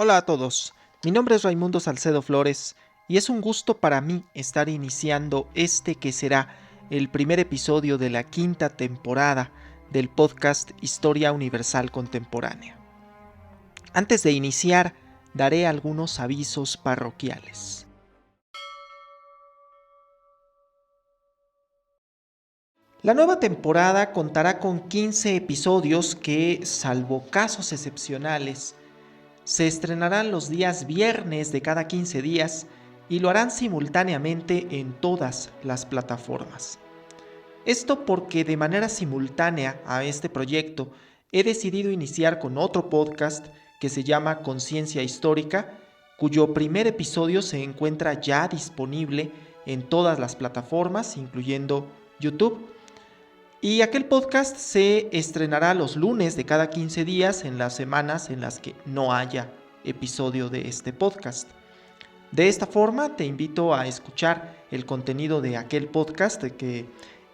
Hola a todos, mi nombre es Raimundo Salcedo Flores y es un gusto para mí estar iniciando este que será el primer episodio de la quinta temporada del podcast Historia Universal Contemporánea. Antes de iniciar, daré algunos avisos parroquiales. La nueva temporada contará con 15 episodios que, salvo casos excepcionales, se estrenarán los días viernes de cada 15 días y lo harán simultáneamente en todas las plataformas. Esto porque de manera simultánea a este proyecto he decidido iniciar con otro podcast que se llama Conciencia Histórica, cuyo primer episodio se encuentra ya disponible en todas las plataformas, incluyendo YouTube. Y aquel podcast se estrenará los lunes de cada 15 días en las semanas en las que no haya episodio de este podcast. De esta forma te invito a escuchar el contenido de aquel podcast que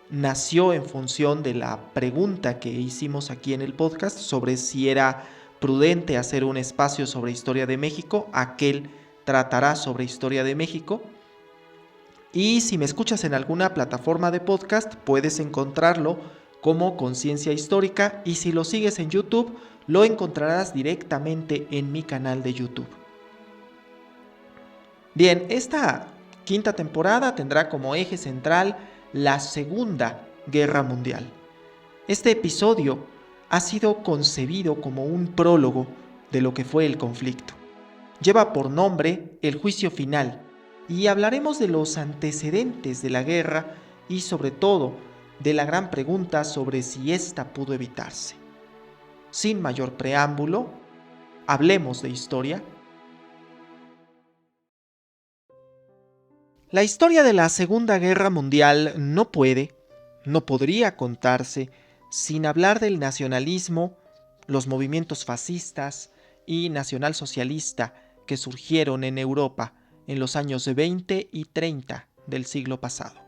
nació en función de la pregunta que hicimos aquí en el podcast sobre si era prudente hacer un espacio sobre historia de México. Aquel tratará sobre historia de México. Y si me escuchas en alguna plataforma de podcast, puedes encontrarlo como Conciencia Histórica, y si lo sigues en YouTube, lo encontrarás directamente en mi canal de YouTube. Bien, esta quinta temporada tendrá como eje central la Segunda Guerra Mundial. Este episodio ha sido concebido como un prólogo de lo que fue el conflicto. Lleva por nombre El Juicio Final, y hablaremos de los antecedentes de la guerra y sobre todo de la gran pregunta sobre si ésta pudo evitarse. Sin mayor preámbulo, hablemos de historia. La historia de la Segunda Guerra Mundial no podría contarse sin hablar del nacionalismo, los movimientos fascistas y nacionalsocialista que surgieron en Europa en los años 20 y 30 del siglo pasado.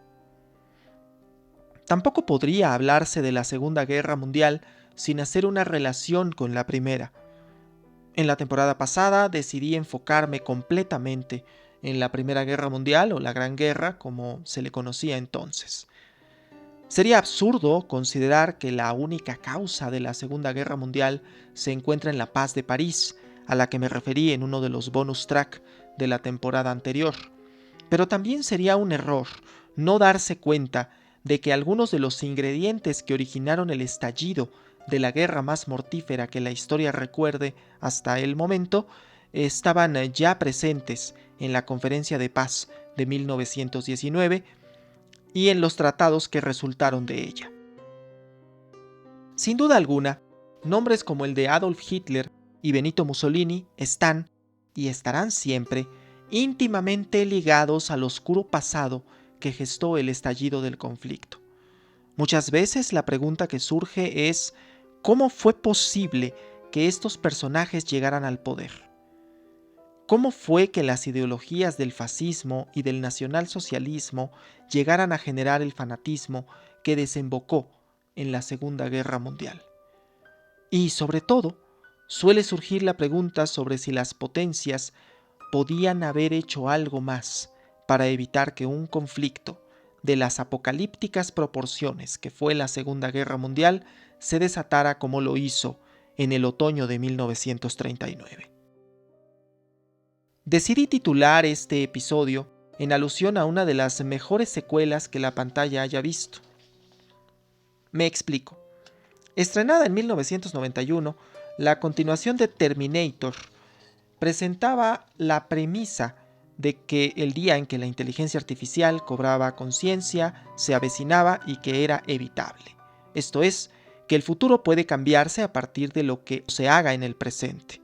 Tampoco podría hablarse de la Segunda Guerra Mundial sin hacer una relación con la primera. En la temporada pasada decidí enfocarme completamente en la Primera Guerra Mundial, o la Gran Guerra, como se le conocía entonces. Sería absurdo considerar que la única causa de la Segunda Guerra Mundial se encuentra en la Paz de París, a la que me referí en uno de los bonus track de la temporada anterior. Pero también sería un error no darse cuenta de que algunos de los ingredientes que originaron el estallido de la guerra más mortífera que la historia recuerde hasta el momento estaban ya presentes en la Conferencia de Paz de 1919 y en los tratados que resultaron de ella. Sin duda alguna, nombres como el de Adolf Hitler y Benito Mussolini están, y estarán siempre, íntimamente ligados al oscuro pasado que gestó el estallido del conflicto. Muchas veces la pregunta que surge es: ¿cómo fue posible que estos personajes llegaran al poder? ¿Cómo fue que las ideologías del fascismo y del nacionalsocialismo llegaran a generar el fanatismo que desembocó en la Segunda Guerra Mundial? Y sobre todo, suele surgir la pregunta sobre si las potencias podían haber hecho algo más para evitar que un conflicto de las apocalípticas proporciones que fue la Segunda Guerra Mundial se desatara como lo hizo en el otoño de 1939. Decidí titular este episodio en alusión a una de las mejores secuelas que la pantalla haya visto. Me explico. Estrenada en 1991, la continuación de Terminator presentaba la premisa de que el día en que la inteligencia artificial cobraba conciencia se avecinaba y que era evitable. Esto es, que el futuro puede cambiarse a partir de lo que se haga en el presente.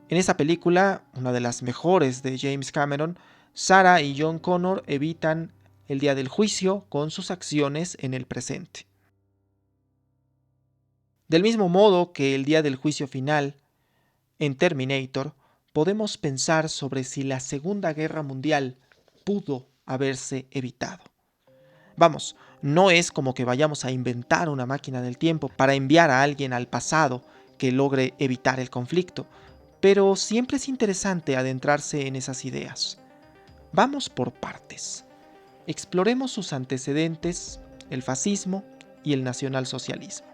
En esa película, una de las mejores de James Cameron, Sarah y John Connor evitan el día del juicio con sus acciones en el presente. Del mismo modo que el día del juicio final, en Terminator, podemos pensar sobre si la Segunda Guerra Mundial pudo haberse evitado. Vamos, no es como que vayamos a inventar una máquina del tiempo para enviar a alguien al pasado que logre evitar el conflicto, pero siempre es interesante adentrarse en esas ideas. Vamos por partes. Exploremos sus antecedentes, el fascismo y el nacionalsocialismo.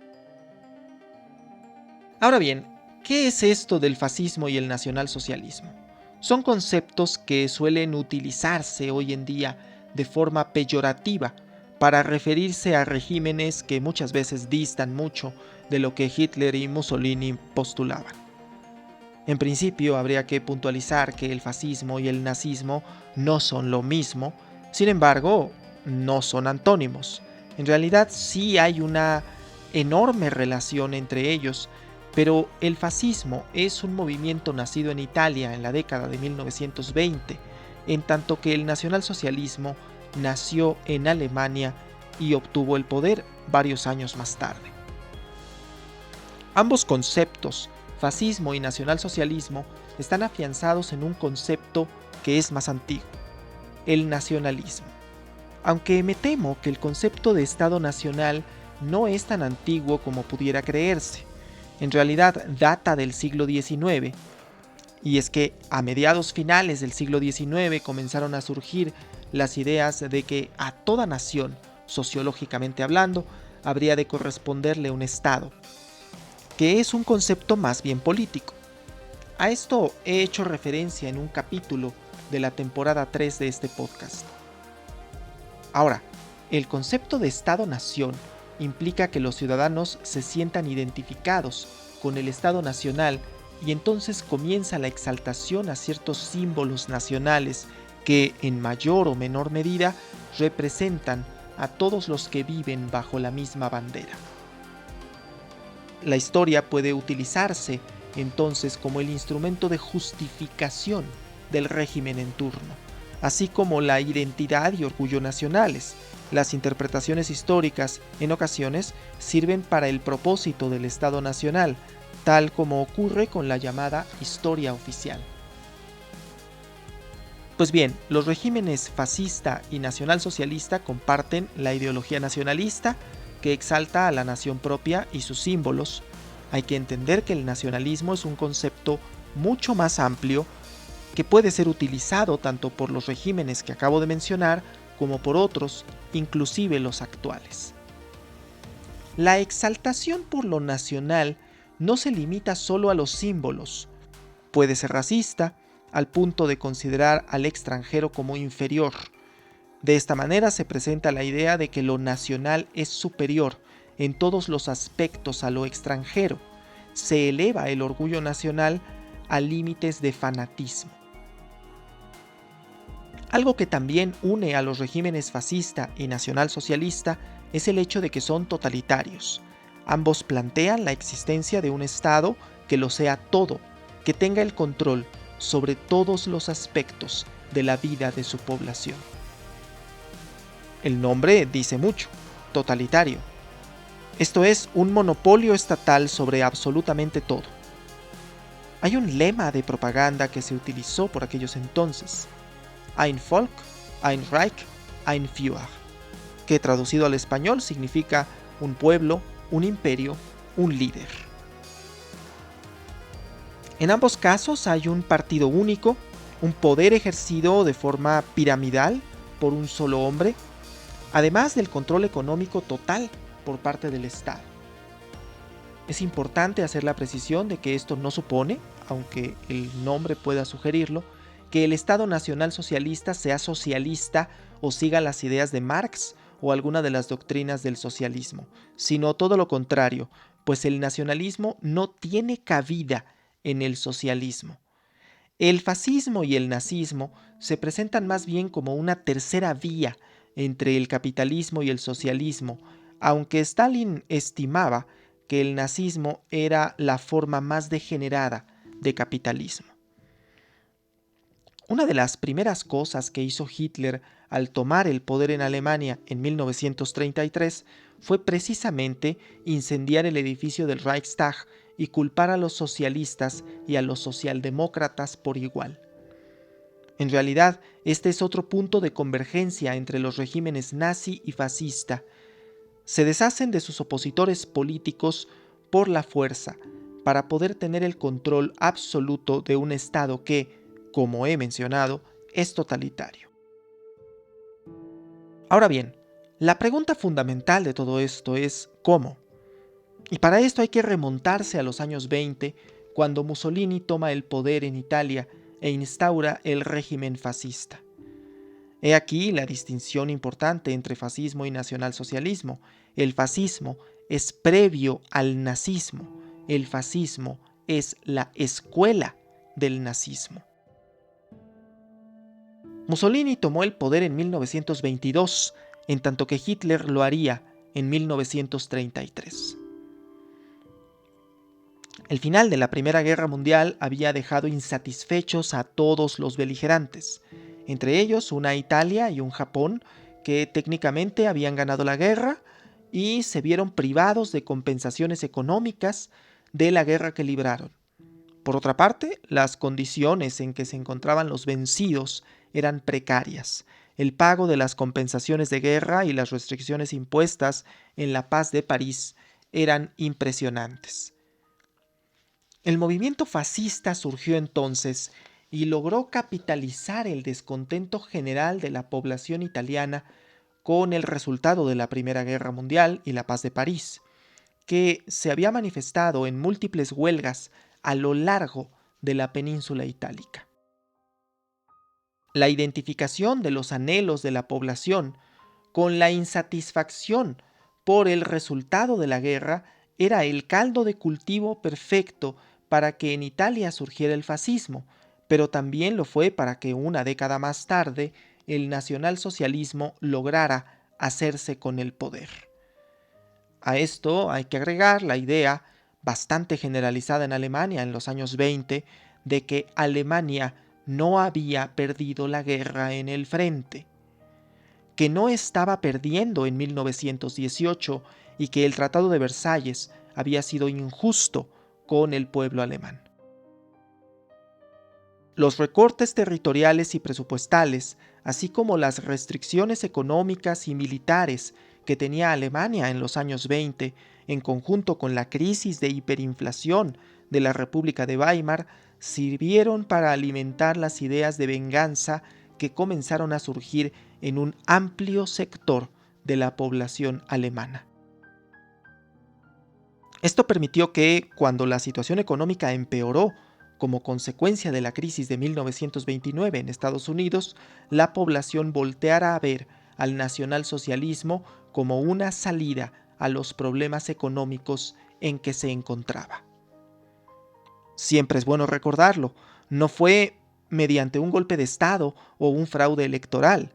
Ahora bien, ¿qué es esto del fascismo y el nacionalsocialismo? Son conceptos que suelen utilizarse hoy en día de forma peyorativa para referirse a regímenes que muchas veces distan mucho de lo que Hitler y Mussolini postulaban. En principio, habría que puntualizar que el fascismo y el nazismo no son lo mismo, sin embargo, no son antónimos. En realidad sí hay una enorme relación entre ellos, pero el fascismo es un movimiento nacido en Italia en la década de 1920, en tanto que el nacionalsocialismo nació en Alemania y obtuvo el poder varios años más tarde. Ambos conceptos, fascismo y nacionalsocialismo, están afianzados en un concepto que es más antiguo, el nacionalismo. Aunque me temo que el concepto de Estado nacional no es tan antiguo como pudiera creerse. En realidad data del siglo XIX, y es que a mediados finales del siglo XIX comenzaron a surgir las ideas de que a toda nación, sociológicamente hablando, habría de corresponderle un Estado, que es un concepto más bien político. A esto he hecho referencia en un capítulo de la temporada 3 de este podcast. Ahora, el concepto de Estado-nación implica que los ciudadanos se sientan identificados con el Estado nacional y entonces comienza la exaltación a ciertos símbolos nacionales que, en mayor o menor medida, representan a todos los que viven bajo la misma bandera. La historia puede utilizarse entonces como el instrumento de justificación del régimen en turno, así como la identidad y orgullo nacionales. Las interpretaciones históricas, en ocasiones, sirven para el propósito del Estado nacional, tal como ocurre con la llamada historia oficial. Pues bien, los regímenes fascista y nacionalsocialista comparten la ideología nacionalista, que exalta a la nación propia y sus símbolos. Hay que entender que el nacionalismo es un concepto mucho más amplio que puede ser utilizado tanto por los regímenes que acabo de mencionar como por otros, inclusive los actuales. La exaltación por lo nacional no se limita solo a los símbolos. Puede ser racista, al punto de considerar al extranjero como inferior. De esta manera se presenta la idea de que lo nacional es superior en todos los aspectos a lo extranjero. Se eleva el orgullo nacional a límites de fanatismo. Algo que también une a los regímenes fascista y nacionalsocialista es el hecho de que son totalitarios. Ambos plantean la existencia de un Estado que lo sea todo, que tenga el control sobre todos los aspectos de la vida de su población. El nombre dice mucho, totalitario. Esto es un monopolio estatal sobre absolutamente todo. Hay un lema de propaganda que se utilizó por aquellos entonces: Ein Volk, ein Reich, ein Führer, que traducido al español significa un pueblo, un imperio, un líder. En ambos casos hay un partido único, un poder ejercido de forma piramidal por un solo hombre, además del control económico total por parte del Estado. Es importante hacer la precisión de que esto no supone, aunque el nombre pueda sugerirlo, que el Estado nacional socialista sea socialista o siga las ideas de Marx o alguna de las doctrinas del socialismo, sino todo lo contrario, pues el nacionalismo no tiene cabida en el socialismo. El fascismo y el nazismo se presentan más bien como una tercera vía entre el capitalismo y el socialismo, aunque Stalin estimaba que el nazismo era la forma más degenerada de capitalismo. Una de las primeras cosas que hizo Hitler al tomar el poder en Alemania en 1933 fue precisamente incendiar el edificio del Reichstag y culpar a los socialistas y a los socialdemócratas por igual. En realidad, este es otro punto de convergencia entre los regímenes nazi y fascista. Se deshacen de sus opositores políticos por la fuerza, para poder tener el control absoluto de un Estado que, como he mencionado, es totalitario. Ahora bien, la pregunta fundamental de todo esto es ¿cómo? Y para esto hay que remontarse a los años 20, cuando Mussolini toma el poder en Italia e instaura el régimen fascista. He aquí la distinción importante entre fascismo y nacionalsocialismo. El fascismo es previo al nazismo. El fascismo es la escuela del nazismo. Mussolini tomó el poder en 1922, en tanto que Hitler lo haría en 1933. El final de la Primera Guerra Mundial había dejado insatisfechos a todos los beligerantes, entre ellos una Italia y un Japón que técnicamente habían ganado la guerra y se vieron privados de compensaciones económicas de la guerra que libraron. Por otra parte, las condiciones en que se encontraban los vencidos eran precarias. El pago de las compensaciones de guerra y las restricciones impuestas en la Paz de París eran impresionantes. El movimiento fascista surgió entonces y logró capitalizar el descontento general de la población italiana con el resultado de la Primera Guerra Mundial y la Paz de París, que se había manifestado en múltiples huelgas a lo largo de la península itálica. La identificación de los anhelos de la población con la insatisfacción por el resultado de la guerra era el caldo de cultivo perfecto para que en Italia surgiera el fascismo, pero también lo fue para que una década más tarde el nacionalsocialismo lograra hacerse con el poder. A esto hay que agregar la idea, bastante generalizada en Alemania en los años 20, de que Alemania no había perdido la guerra en el frente, que no estaba perdiendo en 1918 y que el Tratado de Versalles había sido injusto con el pueblo alemán. Los recortes territoriales y presupuestales, así como las restricciones económicas y militares que tenía Alemania en los años 20, en conjunto con la crisis de hiperinflación de la República de Weimar, sirvieron para alimentar las ideas de venganza que comenzaron a surgir en un amplio sector de la población alemana. Esto permitió que, cuando la situación económica empeoró como consecuencia de la crisis de 1929 en Estados Unidos, la población volteara a ver al nacionalsocialismo como una salida a los problemas económicos en que se encontraba. Siempre es bueno recordarlo, no fue mediante un golpe de Estado o un fraude electoral.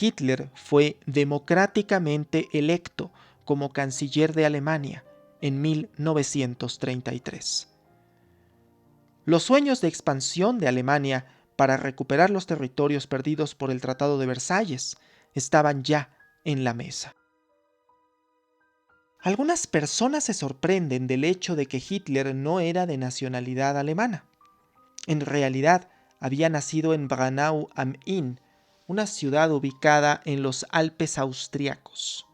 Hitler fue democráticamente electo como canciller de Alemania en 1933. Los sueños de expansión de Alemania para recuperar los territorios perdidos por el Tratado de Versalles estaban ya en la mesa. Algunas personas se sorprenden del hecho de que Hitler no era de nacionalidad alemana. En realidad, había nacido en Braunau am Inn, una ciudad ubicada en los Alpes austriacos.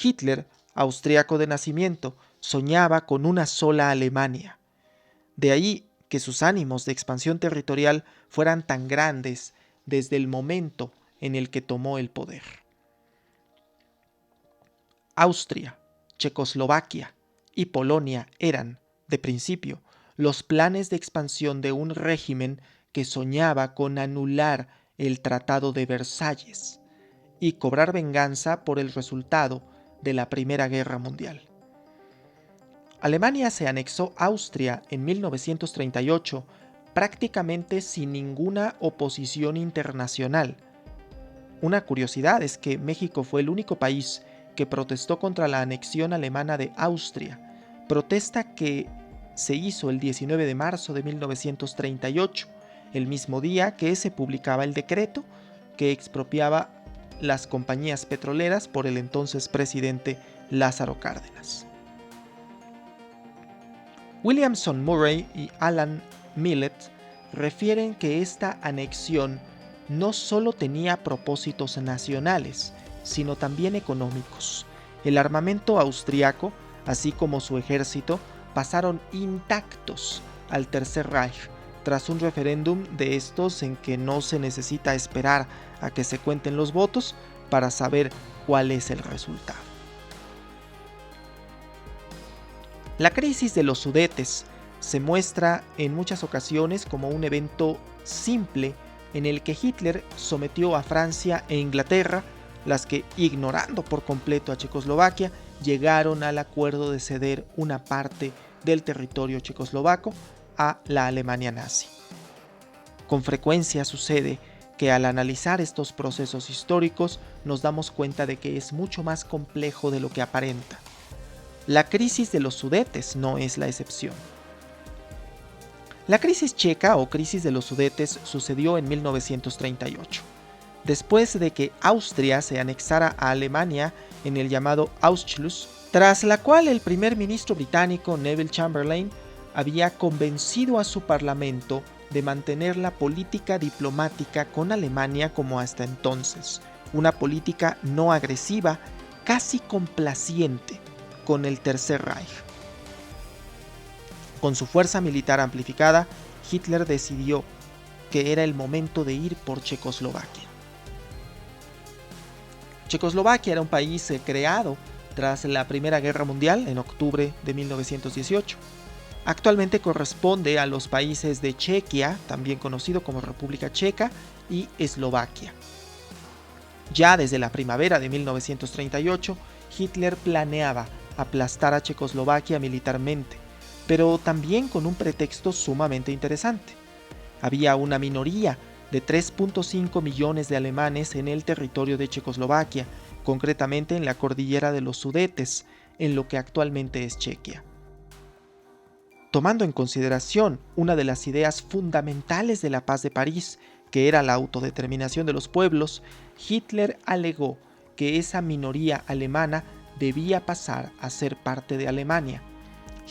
Hitler, austriaco de nacimiento, soñaba con una sola Alemania. De ahí que sus ánimos de expansión territorial fueran tan grandes desde el momento en el que tomó el poder. Austria, Checoslovaquia y Polonia eran, de principio, los planes de expansión de un régimen que soñaba con anular el Tratado de Versalles y cobrar venganza por el resultado de la Primera Guerra Mundial. Alemania se anexó a Austria en 1938 prácticamente sin ninguna oposición internacional. Una curiosidad es que México fue el único país que protestó contra la anexión alemana de Austria, protesta que se hizo el 19 de marzo de 1938, el mismo día que se publicaba el decreto que expropiaba las compañías petroleras por el entonces presidente Lázaro Cárdenas. Williamson Murray y Alan Millett refieren que esta anexión no solo tenía propósitos nacionales, sino también económicos. El armamento austriaco, así como su ejército, pasaron intactos al Tercer Reich, tras un referéndum de estos en que no se necesita esperar a que se cuenten los votos para saber cuál es el resultado. La crisis de los Sudetes se muestra en muchas ocasiones como un evento simple en el que Hitler sometió a Francia e Inglaterra, las que, ignorando por completo a Checoslovaquia, llegaron al acuerdo de ceder una parte del territorio checoslovaco a la Alemania nazi. Con frecuencia sucede que al analizar estos procesos históricos nos damos cuenta de que es mucho más complejo de lo que aparenta. La crisis de los Sudetes no es la excepción. La crisis checa o crisis de los Sudetes sucedió en 1938, después de que Austria se anexara a Alemania en el llamado Anschluss, tras la cual el primer ministro británico Neville Chamberlain había convencido a su parlamento de mantener la política diplomática con Alemania como hasta entonces, una política no agresiva, casi complaciente con el Tercer Reich. Con su fuerza militar amplificada, Hitler decidió que era el momento de ir por Checoslovaquia. Checoslovaquia era un país creado tras la Primera Guerra Mundial en octubre de 1918. Actualmente corresponde a los países de Chequia, también conocido como República Checa, y Eslovaquia. Ya desde la primavera de 1938, Hitler planeaba aplastar a Checoslovaquia militarmente, pero también con un pretexto sumamente interesante. Había una minoría de 3.5 millones de alemanes en el territorio de Checoslovaquia, concretamente en la cordillera de los Sudetes, en lo que actualmente es Chequia. Tomando en consideración una de las ideas fundamentales de la Paz de París, que era la autodeterminación de los pueblos, Hitler alegó que esa minoría alemana debía pasar a ser parte de Alemania.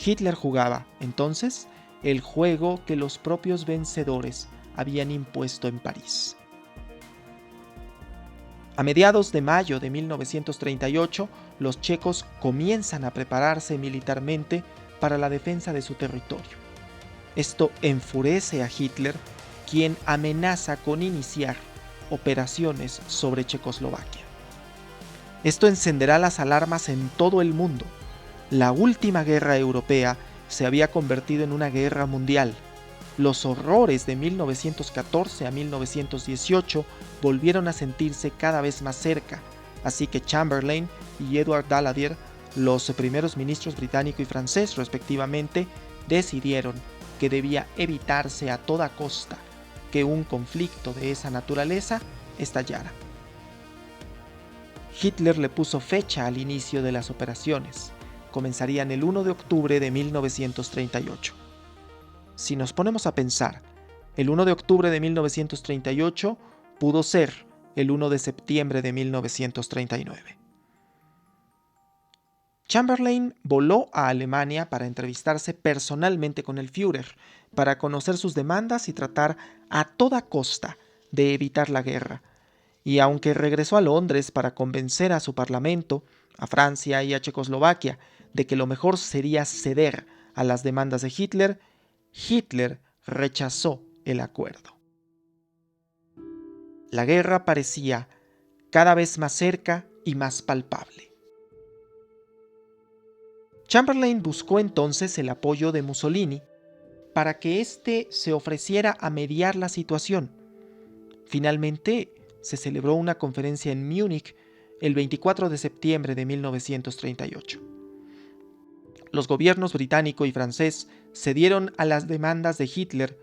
Hitler jugaba, entonces, el juego que los propios vencedores habían impuesto en París. A mediados de mayo de 1938, los checos comienzan a prepararse militarmente para la defensa de su territorio. Esto enfurece a Hitler, quien amenaza con iniciar operaciones sobre Checoslovaquia. Esto encenderá las alarmas en todo el mundo. La última guerra europea se había convertido en una guerra mundial. Los horrores de 1914 a 1918 volvieron a sentirse cada vez más cerca, así que Chamberlain y Edward Daladier, los primeros ministros británico y francés respectivamente, decidieron que debía evitarse a toda costa que un conflicto de esa naturaleza estallara. Hitler le puso fecha al inicio de las operaciones. Comenzarían el 1 de octubre de 1938. Si nos ponemos a pensar, el 1 de octubre de 1938 pudo ser el 1 de septiembre de 1939. Chamberlain voló a Alemania para entrevistarse personalmente con el Führer, para conocer sus demandas y tratar a toda costa de evitar la guerra. Y aunque regresó a Londres para convencer a su parlamento, a Francia y a Checoslovaquia, de que lo mejor sería ceder a las demandas de Hitler, Hitler rechazó el acuerdo. La guerra parecía cada vez más cerca y más palpable. Chamberlain buscó entonces el apoyo de Mussolini para que éste se ofreciera a mediar la situación. Finalmente, se celebró una conferencia en Múnich el 24 de septiembre de 1938. Los gobiernos británico y francés cedieron a las demandas de Hitler.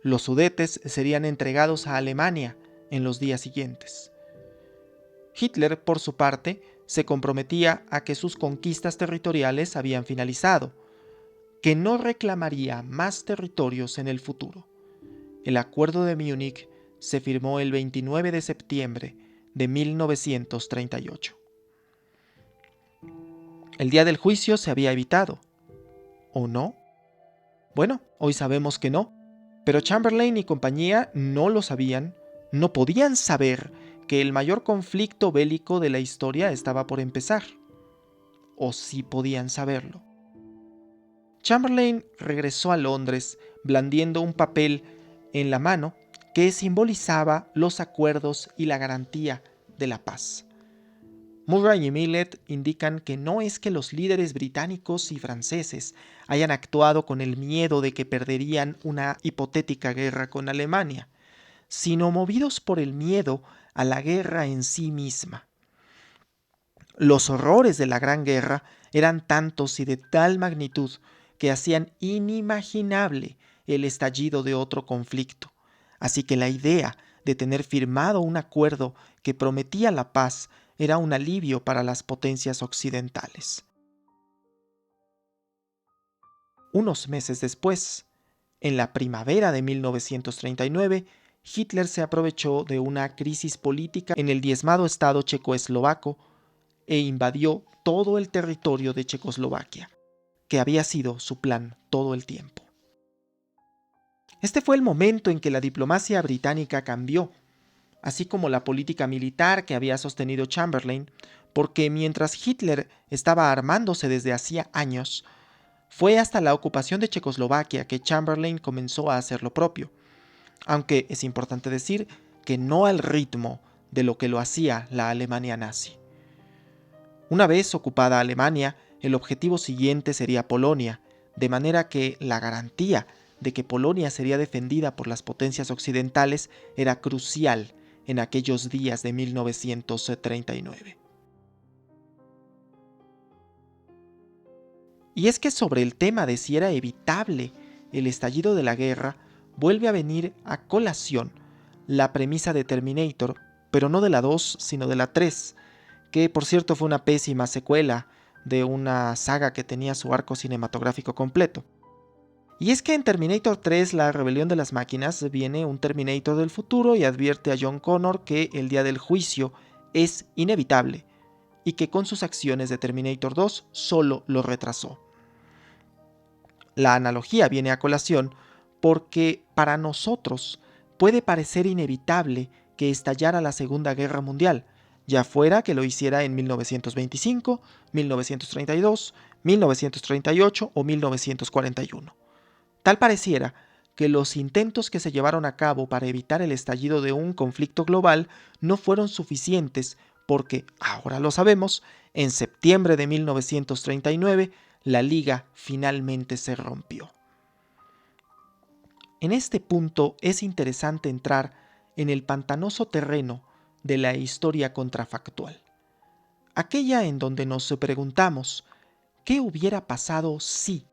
Los Sudetes serían entregados a Alemania en los días siguientes. Hitler, por su parte, se comprometía a que sus conquistas territoriales habían finalizado, que no reclamaría más territorios en el futuro. El Acuerdo de Múnich se firmó el 29 de septiembre de 1938. El día del juicio se había evitado, ¿o no? Bueno, hoy sabemos que no, pero Chamberlain y compañía no lo sabían, no podían saber que el mayor conflicto bélico de la historia estaba por empezar. ¿O sí podían saberlo? Chamberlain regresó a Londres blandiendo un papel en la mano que simbolizaba los acuerdos y la garantía de la paz. Murray y Millett indican que no es que los líderes británicos y franceses hayan actuado con el miedo de que perderían una hipotética guerra con Alemania, sino movidos por el miedo a la guerra en sí misma. Los horrores de la Gran Guerra eran tantos y de tal magnitud que hacían inimaginable el estallido de otro conflicto. Así que la idea de tener firmado un acuerdo que prometía la paz era un alivio para las potencias occidentales. Unos meses después, en la primavera de 1939, Hitler se aprovechó de una crisis política en el diezmado estado checoslovaco e invadió todo el territorio de Checoslovaquia, que había sido su plan todo el tiempo. Este fue el momento en que la diplomacia británica cambió, así como la política militar que había sostenido Chamberlain, porque mientras Hitler estaba armándose desde hacía años, fue hasta la ocupación de Checoslovaquia que Chamberlain comenzó a hacer lo propio, aunque es importante decir que no al ritmo de lo que lo hacía la Alemania nazi. Una vez ocupada Alemania, el objetivo siguiente sería Polonia, de manera que la garantía de que Polonia sería defendida por las potencias occidentales era crucial en aquellos días de 1939. Y es que sobre el tema de si era evitable el estallido de la guerra, vuelve a venir a colación la premisa de Terminator, pero no de la 2, sino de la 3, que por cierto fue una pésima secuela de una saga que tenía su arco cinematográfico completo. Y es que en Terminator 3, la rebelión de las máquinas, viene un Terminator del futuro y advierte a John Connor que el día del juicio es inevitable y que con sus acciones de Terminator 2 solo lo retrasó. La analogía viene a colación porque para nosotros puede parecer inevitable que estallara la Segunda Guerra Mundial, ya fuera que lo hiciera en 1925, 1932, 1938 o 1941. Tal pareciera que los intentos que se llevaron a cabo para evitar el estallido de un conflicto global no fueron suficientes porque, ahora lo sabemos, en septiembre de 1939 la liga finalmente se rompió. En este punto es interesante entrar en el pantanoso terreno de la historia contrafactual, aquella en donde nos preguntamos ¿qué hubiera pasado si?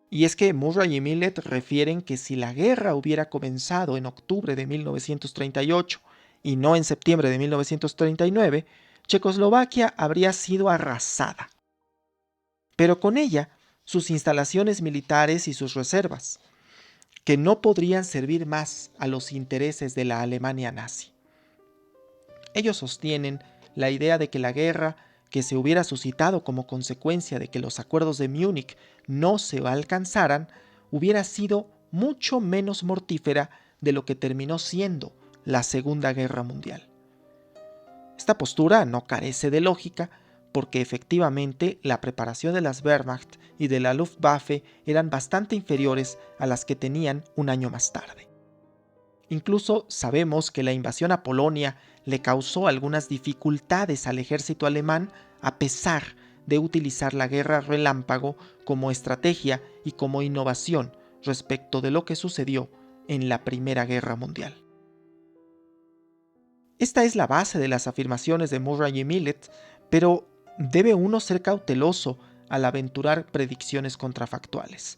Y es que Murray y Millett refieren que si la guerra hubiera comenzado en octubre de 1938 y no en septiembre de 1939, Checoslovaquia habría sido arrasada. Pero con ella, sus instalaciones militares y sus reservas, que no podrían servir más a los intereses de la Alemania nazi. Ellos sostienen la idea de que la guerra que se hubiera suscitado como consecuencia de que los acuerdos de Múnich no se alcanzaran, hubiera sido mucho menos mortífera de lo que terminó siendo la Segunda Guerra Mundial. Esta postura no carece de lógica, porque efectivamente la preparación de las Wehrmacht y de la Luftwaffe eran bastante inferiores a las que tenían un año más tarde. Incluso sabemos que la invasión a Polonia le causó algunas dificultades al ejército alemán a pesar de utilizar la guerra relámpago como estrategia y como innovación respecto de lo que sucedió en la Primera Guerra Mundial. Esta es la base de las afirmaciones de Murray y Millett, pero debe uno ser cauteloso al aventurar predicciones contrafactuales.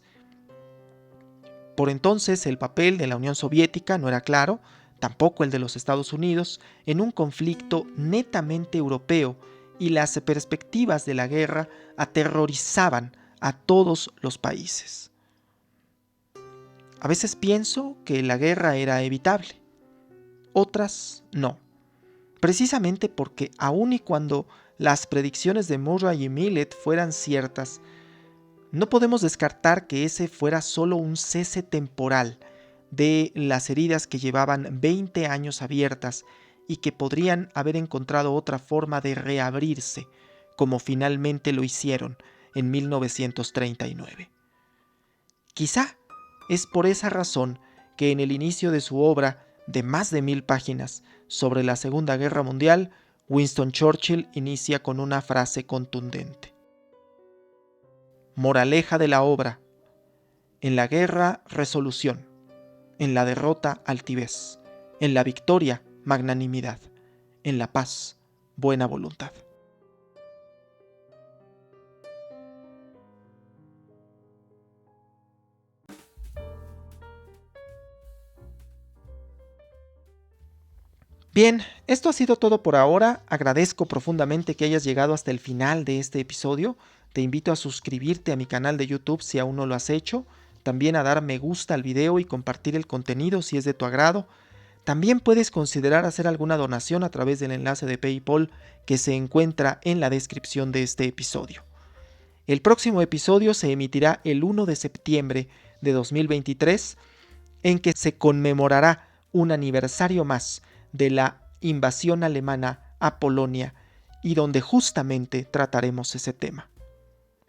Por entonces el papel de la Unión Soviética no era claro, tampoco el de los Estados Unidos, en un conflicto netamente europeo, y las perspectivas de la guerra aterrorizaban a todos los países. A veces pienso que la guerra era evitable, otras no, precisamente porque aun y cuando las predicciones de Murray y Millett fueran ciertas, no podemos descartar que ese fuera solo un cese temporal de las heridas que llevaban 20 años abiertas y que podrían haber encontrado otra forma de reabrirse, como finalmente lo hicieron en 1939. Quizá es por esa razón que en el inicio de su obra, de más de 1000 páginas, sobre la Segunda Guerra Mundial, Winston Churchill inicia con una frase contundente. Moraleja de la obra: en la guerra, resolución; en la derrota, altivez; en la victoria, magnanimidad; en la paz, buena voluntad. Bien, esto ha sido todo por ahora. Agradezco profundamente que hayas llegado hasta el final de este episodio. Te invito a suscribirte a mi canal de YouTube si aún no lo has hecho, también a dar me gusta al video y compartir el contenido si es de tu agrado. También puedes considerar hacer alguna donación a través del enlace de PayPal que se encuentra en la descripción de este episodio. El próximo episodio se emitirá el 1 de septiembre de 2023, en que se conmemorará un aniversario más de la invasión alemana a Polonia y donde justamente trataremos ese tema.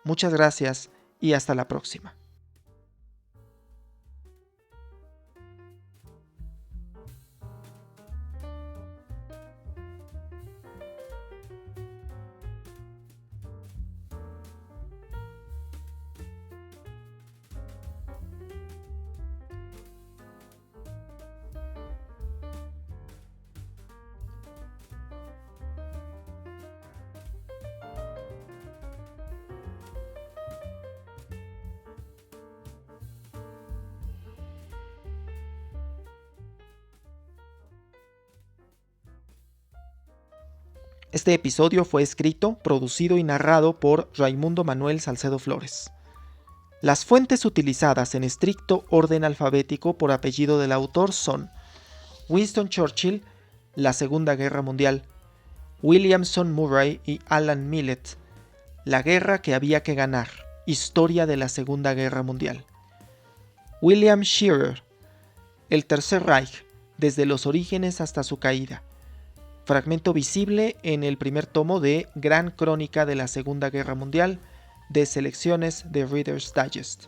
Muchas gracias y hasta la próxima. Este episodio fue escrito, producido y narrado por Raimundo Manuel Salcedo Flores. Las fuentes utilizadas en estricto orden alfabético por apellido del autor son Winston Churchill, La Segunda Guerra Mundial; Williamson Murray y Alan Millett, La guerra que había que ganar, Historia de la Segunda Guerra Mundial; William Shearer, El Tercer Reich, desde los orígenes hasta su caída, fragmento visible en el primer tomo de Gran Crónica de la Segunda Guerra Mundial, de Selecciones de Reader's Digest.